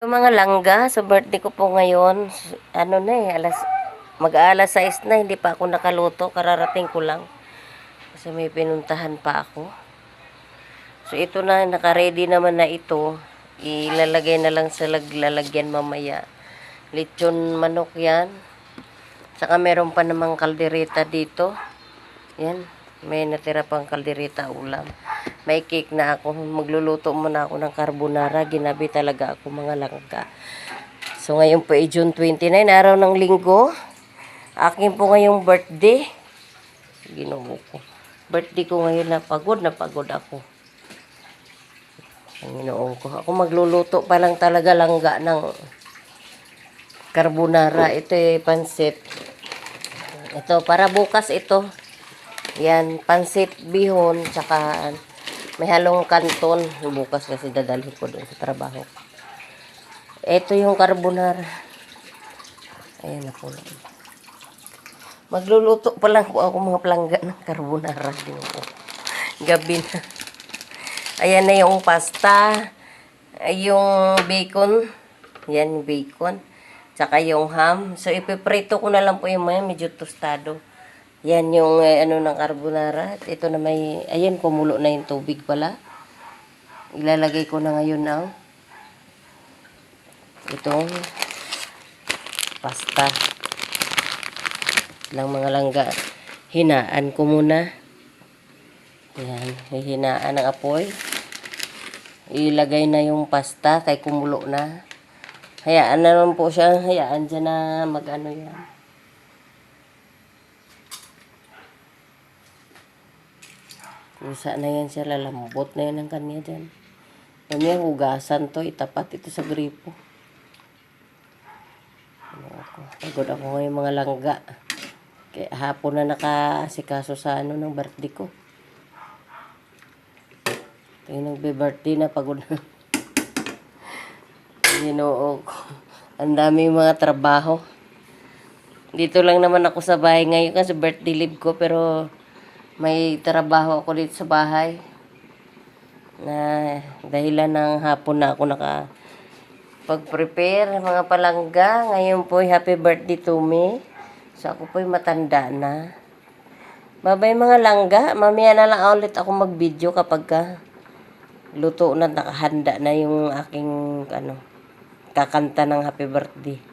Yung mga langga, sa birthday ko po ngayon, ano na eh, mag-aalas 6 na, hindi pa ako nakaluto, kararating ko lang. Kasi may pinuntahan pa ako. So ito na, naka-ready naman na ito. Ilalagay na lang sa lalagyan mamaya. Lechon manok yan. Saka meron pa namang kaldereta dito. Yan, may natira pang kaldereta ulam. May cake na ako. Magluluto muna ako ng carbonara. Ginabi talaga ako mga langga. So ngayon po ay June 29, araw ng linggo. Akin po ngayong birthday. Ginoo ko. Birthday ko ngayon na pagod ako. Ang inoong ko. Ako magluluto pa lang talaga langga ng carbonara. Ito ay pansit. Ito, para bukas ito. Yan, pansit bihon, tsaka may halong kanton. Bukas kasi dadalhin ko doon sa trabaho. Ito yung carbonara. Ayan na po. Magluluto pa lang po ako mga plangga ng carbonara. Gabi na. Ayan na yung pasta. Yung bacon. Yan yung bacon. Tsaka yung ham. So, ipiprito ko na lang po yung medyo tostado. Yan yung ano ng carbonara. Ito na may, ayan, kumulo na yung tubig pala. Ilalagay ko na ngayon ang itong pasta. Lang mga langga. Hinaan ko muna. Yan, hihinaan ang apoy. Ilagay na yung pasta kay kumulo na. Hayaan na naman po siya. Hayaan dyan na mag-ano yan. Kusa na yan siya. Lalambot na yan ang kanya dyan. Kanya hugasan to. Itapat ito sa gripo. Pagod ako ngayon mga langga. Kaya hapon na nakaasikaso sa ano ng birthday ko. Ito yung nagbe-birthday na pagod na. Ginoo ko. Ang dami mga trabaho. Dito lang naman ako sa bahay ngayon kasi birthday leave ko, pero may trabaho ako dito sa bahay. Na dahilan ng hapon na ako pag-prepare mga palangga. Ngayon po happy birthday to me. So ako po'y matanda na. Babay mga langga. Mamaya na lang ulit ako mag-video kapag luto na, nakahanda na yung aking kakanta ng happy birthday.